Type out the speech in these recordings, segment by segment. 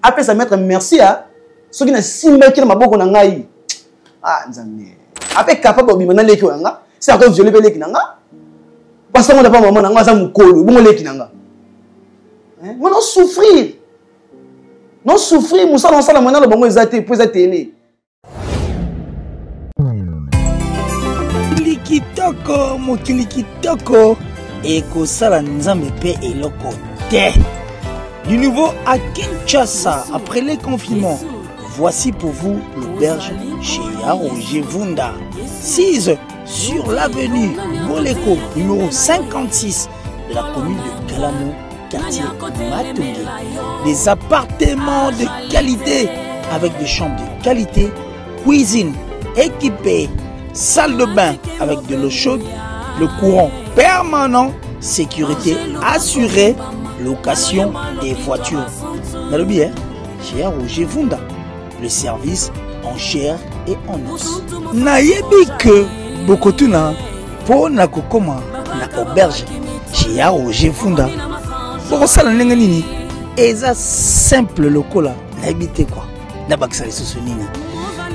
après ça mettre merci à ceux qui n'a simba qui n'a pas beaucoup n'angai ah nzambe après capable de bimana leki wanga c'est encore violé leki nanga parce que moi n'a pas maman nanga ça mukolo bon leki nanga moi non souffrir musa non ça la monnaie le bon ezate pour ezate télé kitoko mokili kitoko ekosala nzambe pe eloko te. Du nouveau à Kinshasa après les confinements, voici pour vous l'auberge chez Roger Vunda, 6 sur l'avenue Boleko numéro 56 de la commune de Kalamo, quartier Matungé. Des appartements de qualité avec des chambres de qualité, cuisine équipée, salle de bain avec de l'eau chaude, le courant permanent, sécurité assurée, location des voitures. Nalobi, chez Roger Vunda, le service en chair et en os. Nayebi que Bokotuna pour na kokoma na auberge chez Roger Vunda. Pour ça la nini eza simple lokola nayebi te quoi. Na bakisa lisusu nini.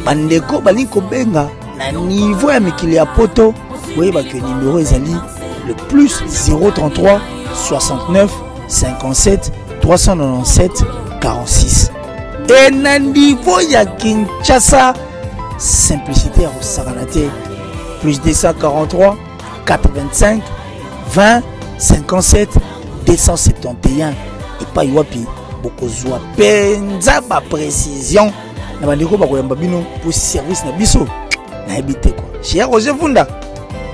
Bandeko balinko benga na niveau ya mikili ya poto, voyez que le numéro ezali le plus 033 69 57 397 46. Et na niveau ya Kinshasa, simplicité à Saranate, plus 243 85 20 57 271. Et pas yoapi, beaucoup zoa penza ba précision. Na bandeko ba koyamba bino pour service na biso. Na habité quoi. Chez Roger Vunda.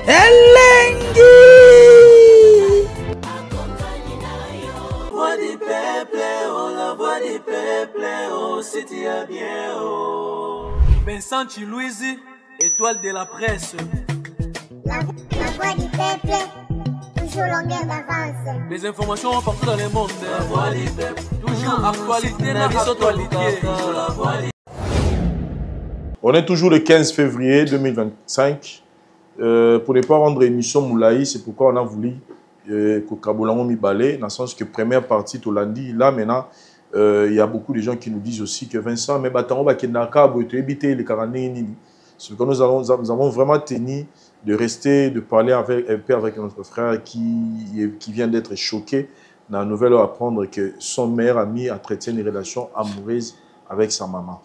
Elengi. Voix du peuple, oh la voix du peuple, oh si tu es bien, oh. Vincent Chilouizi, étoile de la presse. La voix du peuple, toujours longueur d'avance. Les informations partout dans le monde. La voix du peuple, toujours actualité, la actualité. On est toujours le 15 février 2025. Pour ne pas rendre émission Moulaï, c'est pourquoi on a voulu que Kabolango Mibale, dans le sens que première partie, tout lundi, là maintenant, il y a beaucoup de gens qui nous disent aussi que Vincent, mais Batango Bakenaka, éviter les Karanini. C'est pourquoi nous avons vraiment tenu de rester, de parler un peu avec notre frère qui vient d'être choqué dans la nouvelle à apprendre que son meilleur ami entretient une relation amoureuse avec sa maman.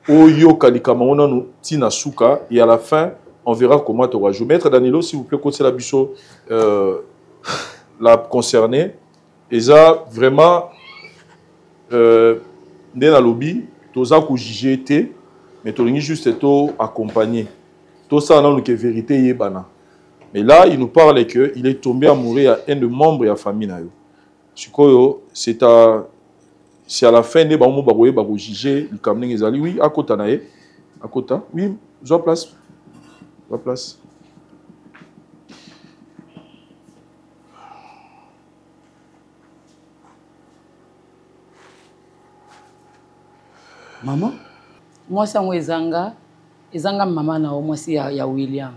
Oyo Kalikamona nous tina souka et à la fin on verra comment tu vas jouer. Maître Danilo, s'il vous plaît, côté la bicho la concernée, et ça vraiment dans la lobby, tous a jugé mais tu as juste tout accompagné. Tout ça non que vérité yebana. Mais là il nous parle que il est tombé amoureux à un de membres de la famille na yo. C'est à la fin de bamo bagoye bago juger le camion ezali oui à côté naé à côté oui zoa place maman moi ça moi ezanga maman na moi si ya William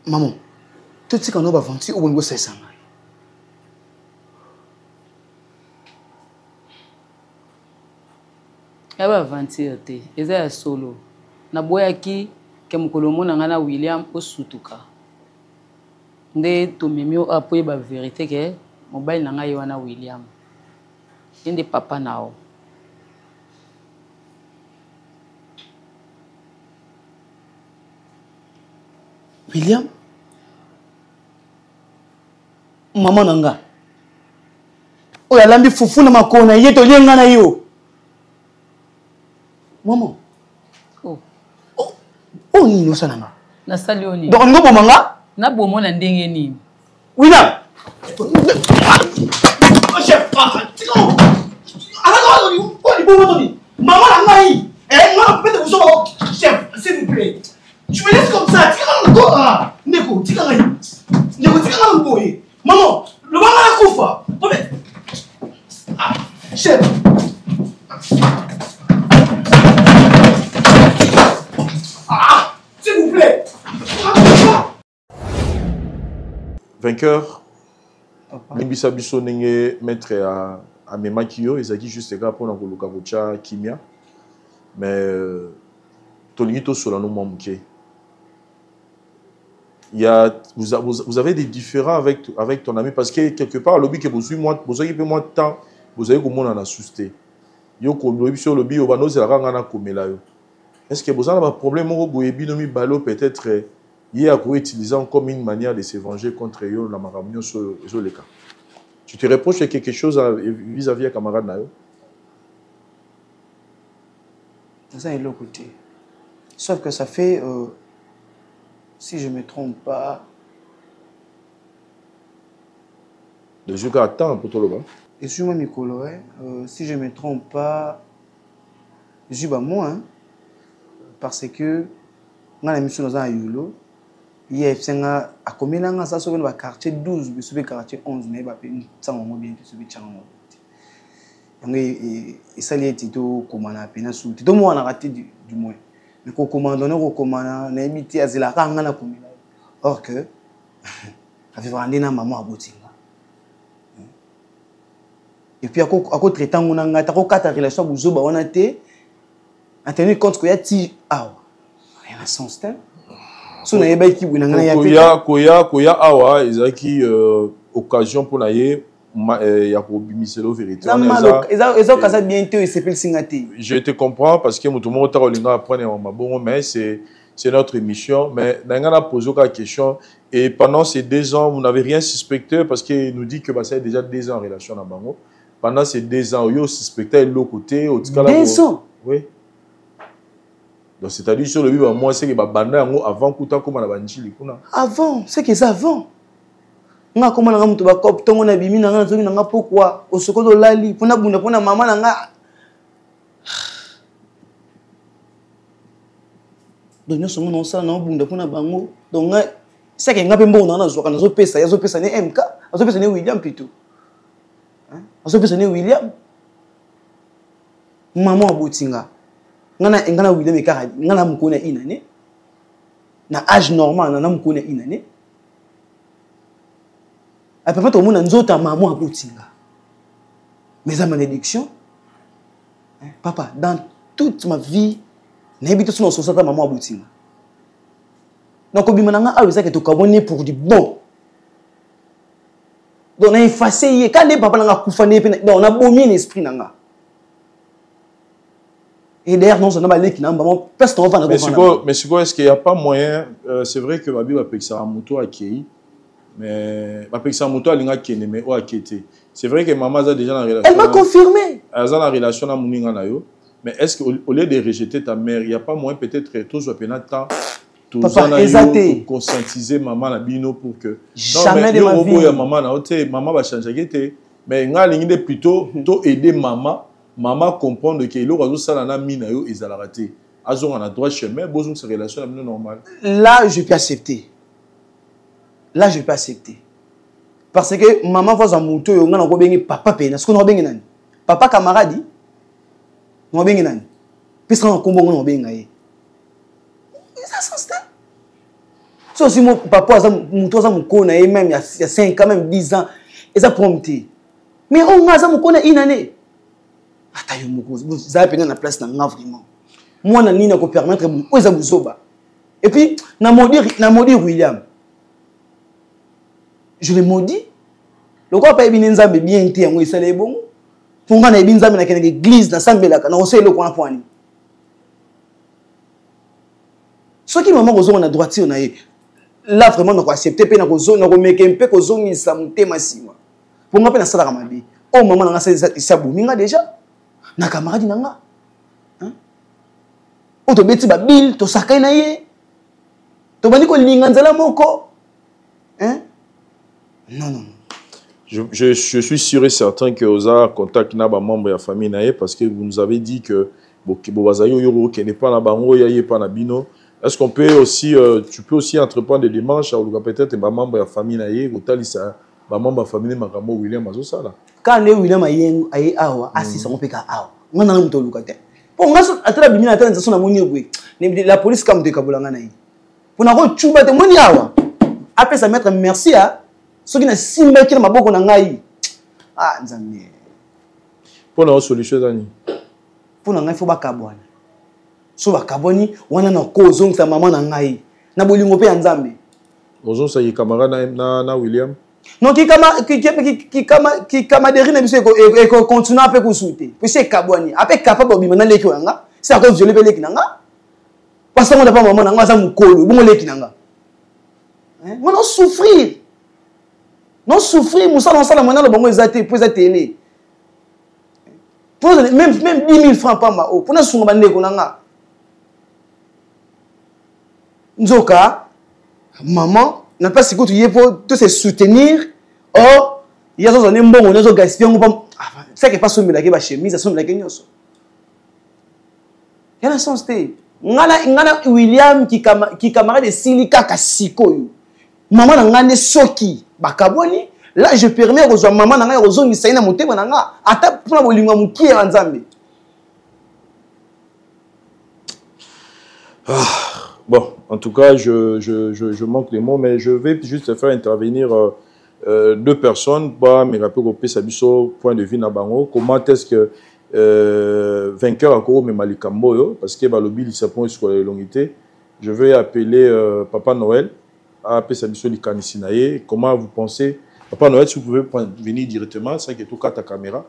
maman, tout ce qu'on a avancé, on va faire ça. Ya ba aventure te, eza ya solo. Na boyaki ke mukolomo na ngana William osutuka. Nde to memio apoye ba vérité ke mobile na ngai wana William. Inde papa nao. William? Maman nanga. Oh ya lambi fufu na makona yeto lienga na yo. Maman. Oh ni no sananga. Na sali oni. Donc ngo bomanga? Na bomo na ndenge nini? William. Oh chef, tiko. Ala ni bomo ni. Maman nanga yi. Moi peut vous chef, s'il vous plaît. Tu me laisses comme ça, tire dans le dos. Neko, tire dans le boy. Maman, le maman a koufa. Chef. S'il vous plaît. vainqueur. Nibisa biso nenge maître à Memakio, ils ont dit juste gars pour nous le Kimia. Mais Tolito sur nous manqué. Il y a vous avez des différends avec ton ami parce que quelque part lobby que vous moi vous avez moins de temps vous avez comment on a susté. Yo comme lobby sur lobby au bano c'est la rangana comme là yo. Est-ce que vous avez un problème au boyebi nomi balo peut-être il a utilisé comme une manière de se venger contre eux la maramio sur les cas. Tu te reproches quelque chose vis-à-vis de camarade Nayo? Ça est l'autre côté. Sauf que ça fait, si je ne me trompe pas... De jouer à temps pour toi là-bas. Et sur moi, si je ne me trompe pas, je suis moi, hein, parce que on a mis sur dans un yolo. Il y a à combien de temps ça sur le quartier 12, mais sur le quartier 11, mais pas ça on va bien sur le channel. Et ça les tito comment on a peine sous. Tout le monde a raté du moins. Mais qu'on commande on recommande na imité à la ranga na commune. Or que avait vendu na maman à Botinga. Et puis à quoi traitant on a ta quatre relation buzo ba on a été en tenir compte qu'il y a ti ah rien à sens temps. So na yeba ki buna ngana koya awa ezaki occasion pour naie ya ko bimiselo vérité. Je te comprends parce que tout le monde apprendre en mabongo mais c'est notre émission mais nangana posé la question et pendant ces 2 ans vous n'avez rien suspecté parce qu'il nous dit que ça a déjà 2 ans en relation à bango. Pendant ces 2 ans vous suspecté de l'autre côté au tika la. 2 ans. Oui. Donc c'est-à-dire sur le but moi c'est que banda avant kuta comme na banjili kuna. Avant, c'est que ça avant. Nga koma na mutu ba kop tongo na bimi na nga zomi na nga pourquoi au sokolo lali pona bunda pona mama na nga. Donc nous sommes non ça na bunda pona bango. Donc c'est que nga pembo na zo kana zo pesa ne MK, zo pesa ne William plutôt. Hein? Zo pesa ne William. Maman Botinga. Ngana William ekara ngana mukona inane. Na âge normal na mukona inane. Après tout le monde a dit maman à Botinga. Mais à malédiction, papa, dans toute ma vie, je n'ai pas été sur maman à Botinga. Donc, on a dit que tu es pour du bon. Donc, on a effacé. Quand les papas ont coupé, on a bombé l'esprit. Et d'ailleurs, non, on a dit que maman, personne ne va pas. Mais est-ce qu'il n'y a pas moyen, c'est vrai que ma Bible a pris ça à moto à Kéi. Mais ma personne moto a linga kene mais o akete. C'est vrai que maman a déjà une relation. Elle m'a confirmé. Elle a une relation à Mouninga nayo. Mais est-ce qu'au lieu de rejeter ta mère, il n'y a pas moyen peut-être tous à temps papa exaté conscientiser maman la bino pour que jamais de ma vie maman na ote maman va changer gete mais nga lingi plutôt to aider maman comprendre que lo razo sala na mina yo ezala raté. Azo on a droit chemin besoin de relation la normale. Là je peux accepter. Là, je ne peux pas accepter. Parce que maman voit un moto, on a un papa pena. Ce qu'on a un papa camarade, on a un puis on a un combo, on a un ça sens ça. So si mon papa a un moto, même il y a 5 ans, même 10 ans, et ça prompté. Mais on a un moto une année. Attends, vous avez payé la place dans vraiment. Moi, je ne peux pas permettre de et puis, na maudit William. Je le maudis. Le quoi pas bien nzambe bien té ngo isale bon. Pour nga na bien nzambe na kene église na sambelaka na osele ko apwani. Ce qui maman kozonga na droiture na ye. Là vraiment na ko accepter pe na kozonga na ko meke mpe kozongisa mutema sima. Pour nga pe na sala kamabi. Oh maman na sa buminga déjà. Na camarade na nga. Hein? O to beti ba bil to sakai na ye. To bani ko linga nzala moko. Hein? Non. Je suis sûr et certain que Oza contacte na ba membre de la famille nae parce que vous nous avez dit que Bobazayo Yoro qui n'est pas na bango yaye pas na bino. Est-ce qu'on peut aussi tu peux aussi entreprendre des démarches ou peut-être ba membre de la famille nae otalisa ba membre de la famille Makamo William Azosala. Quand William aye awa assisa on peka awa. Ngana na mto lukate. Pour ngaso atala bimina atala nzaso na moni bwe. La police comme de kabulanga nae. Pour na ko chuba te moni awa. Après ça mettre merci à Ce qui n'a simba qui n'a pas beaucoup d'angaï. Ah, Nzambi. Pour la solution, Zani. Pour n'angaï, il faut pas cabouani. So ba cabouani, on a un cause, on sa maman n'angaï. Na bolingo pe Nzambi. Ozo ça y camarade na William. Non, qui camadérie n'a pas et continue à faire souhaiter. Puis c'est cabouani. Après capable de bimana leki wanga. C'est à cause de violé leki nanga. Parce que on n'a pas maman nanga ça mukolo, bon leki nanga. Hein? On a souffrir. Non souffrir, Moussa dans ça la monnaie le bon exaté pour ça télé. Pour même 10 000 francs par mois. Pour na sunga bande ko nanga. Nzoka maman n'a pas si tu pour te se soutenir. Or il y a des bon on a gaspiller on pas ça qui pas sommer la ba chemise ça sommer la kenyoso. Il y a un sens té. Ngana William qui camarade de Silika Kasiko. Maman nangane soki bakaboni là je permets aux maman nangane aux ongi saina monter nanga ata pour bolinga muki ya Nzambe. Bon, en tout cas, je manque les mots, mais je vais juste faire intervenir deux personnes pour me rappeler au Sabiso point de vue Nabango. Comment est-ce que vainqueur à Koro Malikamboyo, parce que le bill s'appuie sur la longité, je vais appeler Papa Noël à Sabiso Likanisinaye. Comment vous pensez, Papa Noël, si vous pouvez venir directement, c'est que tout cas ta caméra.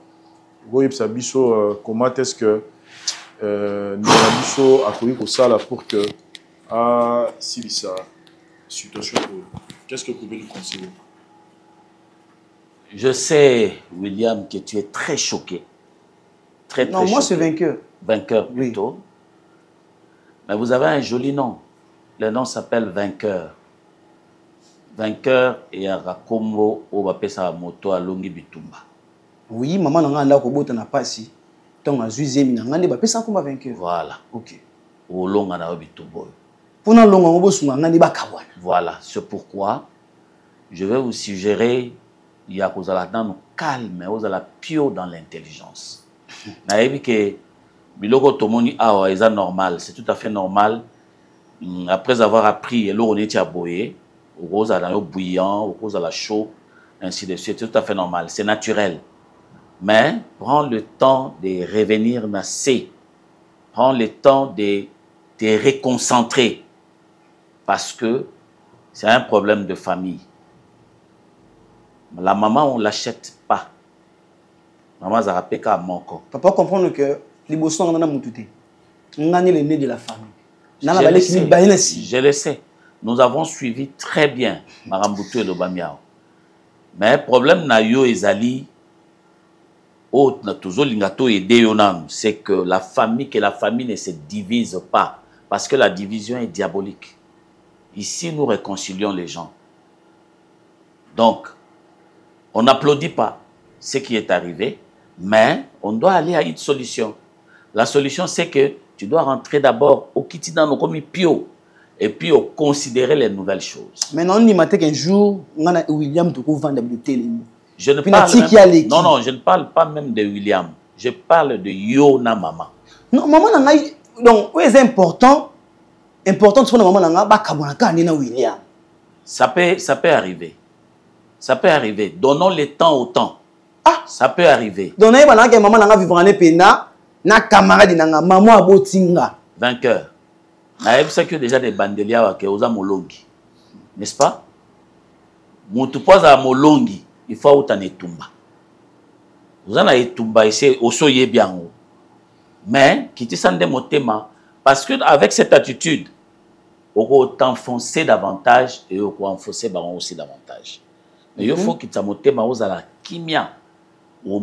Vous Sabiso, comment est-ce que Sabiso a connu ça là pour que si ça situation, qu'est-ce que vous pouvez lui conseiller? Je sais, William, que tu es très choqué. Très non, moi c'est vainqueur. Vainqueur plutôt. Oui. Mais vous avez un joli nom. Le nom s'appelle Vainqueur. Vainqueur et un rakombo au bapesa moto à Longi Bitumba. Oui, maman n'a pas de na pas si. Donc à Zuizé n'a pas de bapesa comme vainqueur. Voilà. OK. Au long à Bitumba. Voilà, c'est pourquoi je vais vous suggérer, il y a cause à la dame calme, mais à la pure dans l'intelligence. Naïbi que biloko tomoni awa est normal, c'est tout à fait normal. Après avoir appris l'eau on est aboyé, au rose à l'eau bouillant, au rose à la chaud, ainsi de suite, c'est tout à fait normal, c'est naturel. Mais prends le temps de revenir nasser, prends le temps de te réconcentrer. Parce que c'est un problème de famille. La maman, on ne l'achète pas. Maman, ça rappelle qu'à mon corps. Papa comprendre que les bossons, on a moutouté. On a le nez de la famille. Je le sais. Nous avons suivi très bien Maramboutou et Lobamiao. Mais le problème na yo ezali, c'est que la famille ne se divise pas. Parce que la division est diabolique. Ici, nous réconcilions les gens. Donc, on n'applaudit pas ce qui est arrivé, mais on doit aller à une solution. La solution, c'est que tu dois rentrer d'abord au Kitidano comme Pio, et puis considérer les nouvelles choses. Maintenant, on dit qu'un jour, on a William de vendre de télé. Je ne parle non, je ne parle pas même de William. Je parle de Yona Maman. Non, maman, donc, c'est important. Important de maman nanga ba kabonaka ni na William. Ça peut arriver. Ça peut arriver. Donnons le temps au temps. Ah, ça peut arriver. Donnez bana que maman nanga vivre en pena na camarade nanga maman abotinga. Vainqueur. Na ebisa que déjà des bandelia wa ke oza molongi. N'est-ce pas? Mutu poza molongi, il faut autant etumba. Vous en avez etumba ici osoye bien. Mais qui te sande motema parce que avec cette attitude on t'enfoncer davantage et on enfoncer aussi davantage. Mais il faut que tu aies la kimia ou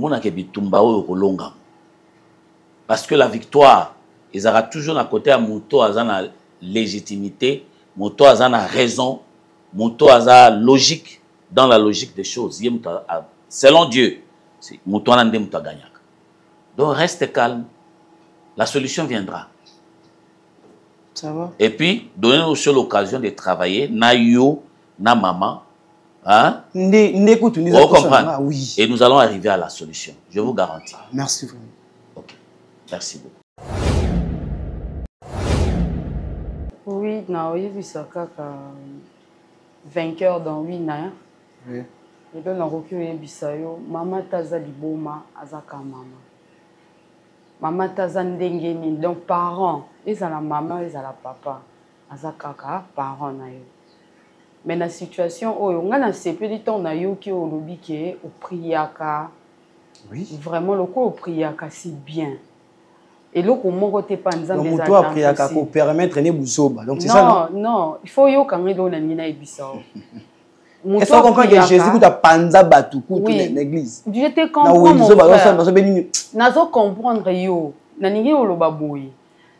parce que la victoire, ils auront toujours à côté à Mouto à la légitimité, Mouto à la raison, Mouto à la logique, dans la logique des choses. Selon Dieu, Mouto à gagné. Donc reste calme, la solution viendra. Ça va. Et puis, donnez-nous aussi l'occasion de travailler, na yo, na maman. Hein? On comprend. Oui. Et nous allons arriver à la solution. Je vous garantis. Merci vraiment. Ok. Merci beaucoup. Oui, na oui, ça kaka vainqueur dans 8 ans. Oui. lelo nakoki oyebisa yo mama taza liboma azaka mama mama taza ndenge nini donc parent ezala mama ezala papa aza kaka parent na yo mais na situation oyo nga nasepeli ntango nayoki olobi ke opriaka vraiment lokola opriaka si bien eloko moko te pa nzambe eza moto apriaka kopermettre ne buzoba donc c'est ça non il faut yokanga eloko na nini nayebisa o. Est-ce qu'on comprend que Jésus a panza batuku toute l'église? Je te comprends mon frère. Nazo comprendre yo. Naningi oloba boye.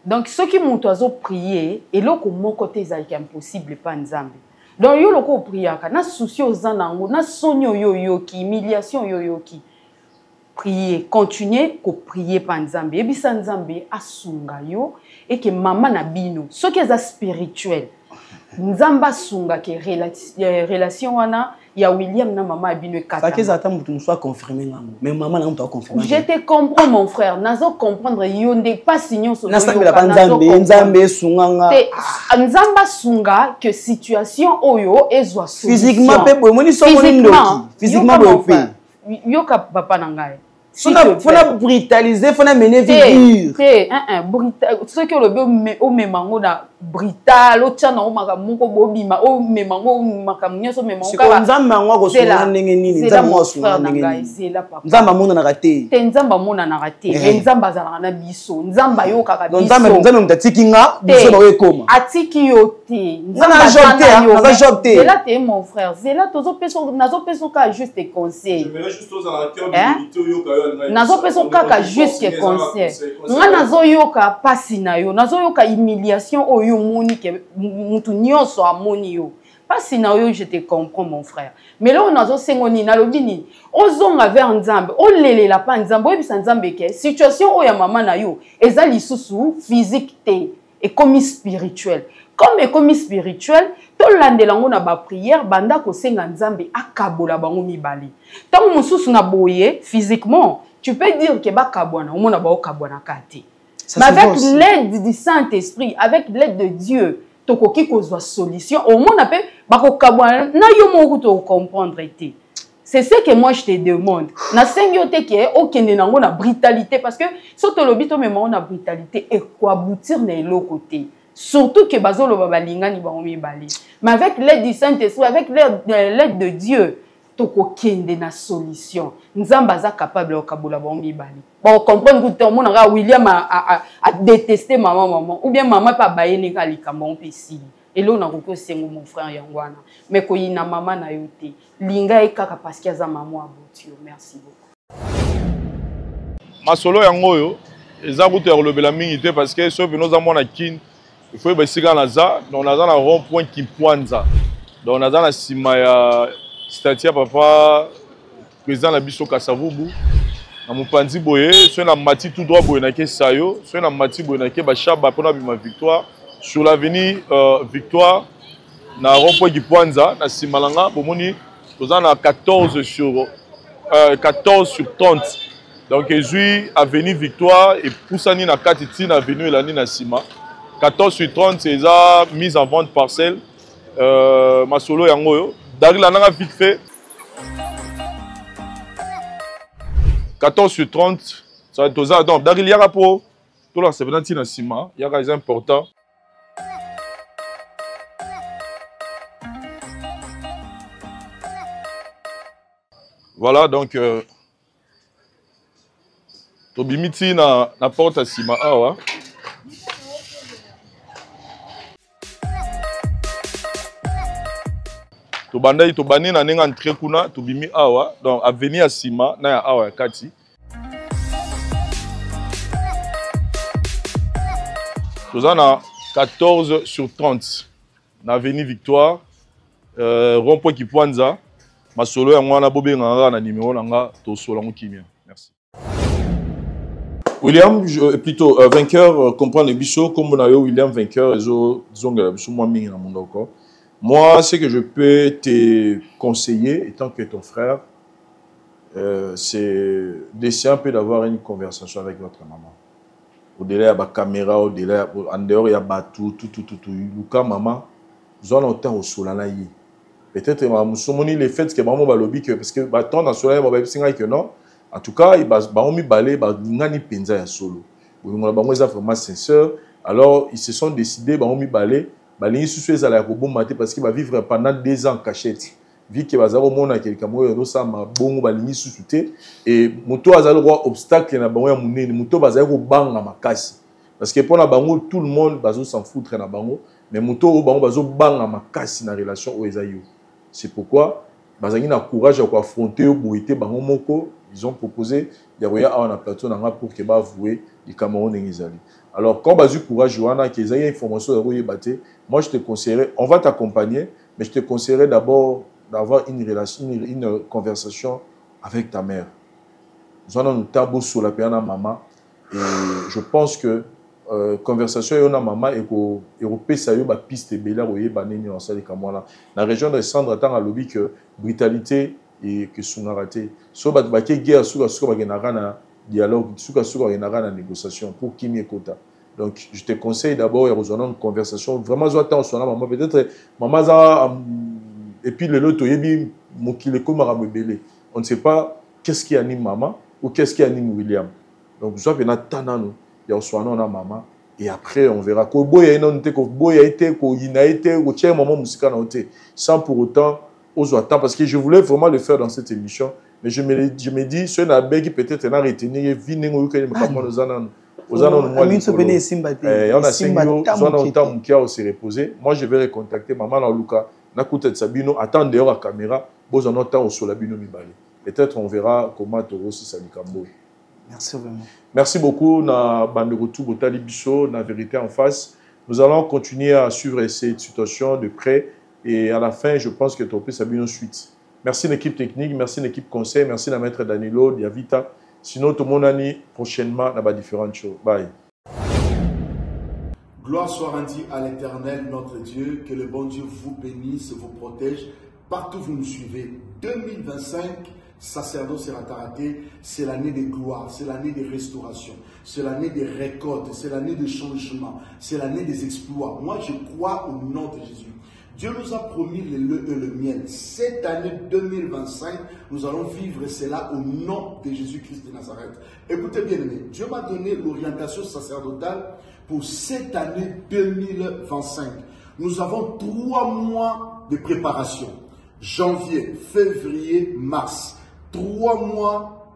Donc ceux qui m'ont oiseau prier et loko moko te za impossible pa nzambe. Donc yo loko priaka na souci aux anango na sonyo yo ki humiliation yo ki. Prier, continuer ko prier pa nzambe. Ebisa nzambe asunga yo et que maman na bino. Ceux qui est spirituel. Nzamba sunga ke relation wana ya William na maman abino ekata. Ça que ça attend que soit confirmé ngango. Mais maman na mto confirmer. Je te comprends mon frère, nazo comprendre yo ndé pas signon so. Na sambela pa nzambe sunganga. Nzamba sunga que situation oyo ezwa solution. Physiquement pe boy moni so moni ndoki. Physiquement boy pe. Yo ka papa na ngai. Faut brutaliser, faut mener vie brutal. Ce que le au memango na brutal, au tchana au makamoko bobima, au memango makamunyo so memango. C'est comme nzamba ngwa ko sunga ndenge nini, nzamba sunga ndenge nini. C'est la papa. Nzamba mona na raté. Te nzamba mona na raté. Nzamba zala na biso, nzamba yo kaka biso. Nzamba mtatiki nga, biso na we koma. Atiki yo te. Nzamba jobte, C'est là te mon frère. C'est là tozo peso nazo peso ka juste conseil. Je juste aux amateurs de yo nazo peso kaka juste conseil. Nga nazo yoka pasi na yo, nazo yoka humiliation oyo moni ke mutu nyonso amoni yo. Pasi na yo je te comprends mon frère. Mais là on nazo sengoni na lobini. Ozonga vers nzambe, o lelela pa nzambe, o bisa nzambe ke situation oya mama na yo, eza lisusu physique te et comme spirituel. Comme comme spirituel, to landelango na ba prière banda ko senga nzambe akabola bango mibali. Tant mususu na boye physiquement, tu peux dire que ba kabwana, o mona ba o kabwana kate. Mais avec l'aide du Saint-Esprit, avec l'aide de Dieu, tokoki kozwa solution. Au mona pe ba ko kabwana na yo moko to comprendre te. C'est ce que moi je te demande. Na sengyote ke okende nango na brutalité parce que soto lobito me na brutalité et quoi aboutir na eloko te. Surtout que bazolo babalingani ba mibali. Mais avec l'aide du Saint-Esprit, avec l'aide de Dieu, toko kende na solution. Nzamba za capable o kabola ba mibali. Bon comprendre que tout le monde William a détesté maman ou bien maman pas bayene ka likamba on pesi. Et là on a ko sengo mon frère yangwana. Mais ko yina maman na yote. Linga e kaka parce que za maman abotio. Merci beaucoup. Masolo yango yo eza kutu ya kolobela mingi te parce que so bino za mona kin il faut ba sika na za donc na za na rond point qui poinza donc na za na sima ya statue papa président la biso Kasavubu na mopanzi boye so na mati tout droit boye na ke sayo so na mati boye na ke ba shaba pona bima victoire sur l'avenue Victoire na rond point qui poinza na sima langa bomoni toza na 14 sur 30. Donc, je avenue Victoire et Poussani na Katiti na avenue Elani na Sima. 14 sur 30, c'est ça, mise en vente parcelle. Masolo yango. Dari la nanga vite fait. 14 sur 30, ça va être ça. Donc, Dari liara po. Tout là, c'est venant na Sima. Yara est important. Voilà, donc. Tobimiti na porte à Sima awa. Tobandai tobani na nenga entrée kuna tobimi awa donc avenue à Sima na ya awa kati. Tozana 14 sur 30 na avenue Victoire rond-point Kipwanza masolo ya mwana bobenga na numéro nanga to solango kimia. Merci. William, plutôt vainqueur, comprendre les bichos, comme on a eu William vainqueur, moi, ce que je peux te conseiller, étant que ton frère, c'est d'essayer un peu d'avoir une conversation avec votre maman. Au-delà, il y a la caméra, au-delà, en dehors, il y a tout. Luka, maman, nous allons au temps au solanaï. Peut-être les faits que maman balobi que parce que temps national que non. En tout cas, il va mis balé ngani penza ya solo. On a vraiment sincère. Alors ils se sont décidés ba mis balé, balingi susu ezala ya ko maté parce qu'il va vivre pendant 2 ans en cachette. Vu que bazaro mona quelqu'un moyo no sa ma bongo balingi susu te et moto azalo roi obstacle na bango ya munene, moto bazalo ko banga makasi. Parce que pour na bango tout le monde bazo s'en foutre na bango, mais moto o bango bazo banga makasi na relation o ezayo. C'est pourquoi bazangi na courage à affronter au boité bango moko, ils ont proposé yaroya a na plateau na pour que ba avouer du Cameroun ngizali. Alors quand bazu courage wana que ezaya information yaroya baté, moi je te conseillerais, on va t'accompagner, mais je te conseillerais d'abord d'avoir une relation, une conversation avec ta mère. Nous avons un tabou sur la piana maman et je pense que conversation avec maman et que ça y a piste bella ou banini en salle comme là. La région de Sandra tant à lobby que brutalité et que sonarité. So bat baké guerre sur na dialogue sur na négociation pour qui m'y kota. Donc je te conseille d'abord de rejoindre une conversation vraiment attends sur maman peut-être maman ça et puis le lot yebi mokile komara mebele. On ne sait pas qu'est-ce qui anime maman ou qu'est-ce qui anime William. Donc je vais tanano ya oswana na maman et après on verra ko boya inonte ko boya été ko ina été ko tient maman musika na ote sans pour autant aux attendre parce que je voulais vraiment le faire dans cette émission mais je me dis ce na begi peut-être na retenir viningo ko me comme nous en aux on a 5 jours on a temps qui a se reposer. Moi je vais recontacter maman na Luka na kutet sabino attendre dehors à caméra bozo na temps sur la bino mibale. Peut-être on verra comment Toro si ça likambo. Merci vraiment. Merci beaucoup na bande retour Botali Bisso na vérité en face. Nous allons continuer à suivre cette situation de près et à la fin je pense que Toro ça une suite. Merci l'équipe technique, merci l'équipe conseil, merci la maître Danilo Diavita. Sinon tout le monde année prochainement dans différentes choses. Bye. Gloire soit rendue à l'Éternel, notre Dieu, que le bon Dieu vous bénisse, vous protège, partout où vous nous suivez. 2025, sacerdoce Rataraté, c'est l'année de gloire, c'est l'année de restauration, c'est l'année des récoltes, c'est l'année de changement, c'est l'année des exploits. Moi, je crois au nom de Jésus. Dieu nous a promis le lait et le miel. Cette année 2025, nous allons vivre cela au nom de Jésus-Christ de Nazareth. Écoutez bien, Dieu m'a donné l'orientation sacerdotale pour cette année 2025. Nous avons 3 mois de préparation. Janvier, février, mars. 3 mois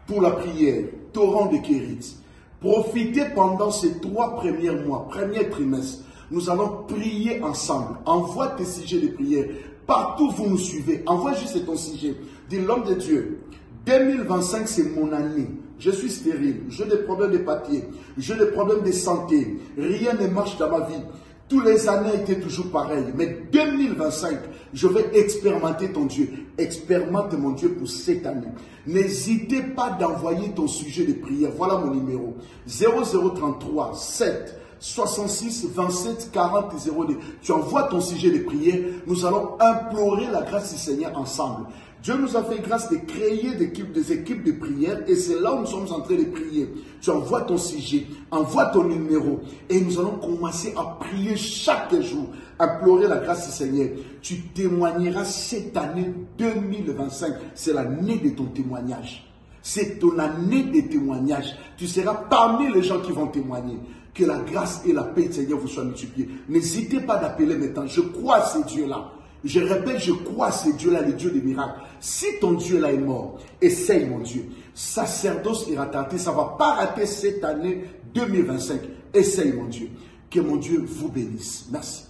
pour la prière. Torrent de Kérit. Profitez pendant ces 3 premiers mois, premier trimestre. Nous allons prier ensemble. Envoie tes sujets de prière. Partout où vous nous suivez, envoie juste ton sujet. Dis l'homme de Dieu, 2025 c'est mon année. Je suis stérile, j'ai des problèmes de papier, j'ai des problèmes de santé. Rien ne marche dans ma vie. Tous les années étaient toujours pareilles. Mais 2025, je vais expérimenter ton Dieu. Expérimente mon Dieu pour cette année. N'hésitez pas d'envoyer ton sujet de prière. Voilà mon numéro. 0033 7 66 27 40 02. Tu envoies ton sujet de prière. Nous allons implorer la grâce du Seigneur ensemble. Dieu nous a fait grâce de créer des équipes de prière et c'est là où nous sommes en train de prier. Tu envoies ton sujet, envoie ton numéro et nous allons commencer à prier chaque jour, implorer la grâce du Seigneur. Tu témoigneras cette année 2025. C'est l'année de ton témoignage. C'est ton année de témoignage. Tu seras parmi les gens qui vont témoigner. Que la grâce et la paix du Seigneur vous soient multipliées. N'hésitez pas d'appeler maintenant. Je crois à ce Dieu-là. Je répète, je crois à ce Dieu-là, le Dieu des miracles. Si ton Dieu-là est mort, essaye mon Dieu. Sacerdoce Rataraté, ça ne va pas rater cette année 2025. Essaye mon Dieu. Que mon Dieu vous bénisse. Merci.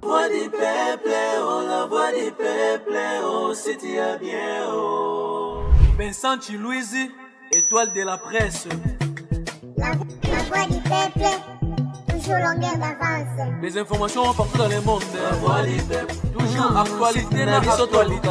La voix du peuple, oh, la voix du peuple, oh, c'est bien, oh. Vincent Chilouizi, étoile de la presse. La voix du peuple, toujours longueur d'avance. Les informations partout dans le monde. La voix du peuple, toujours actualité, la actualité.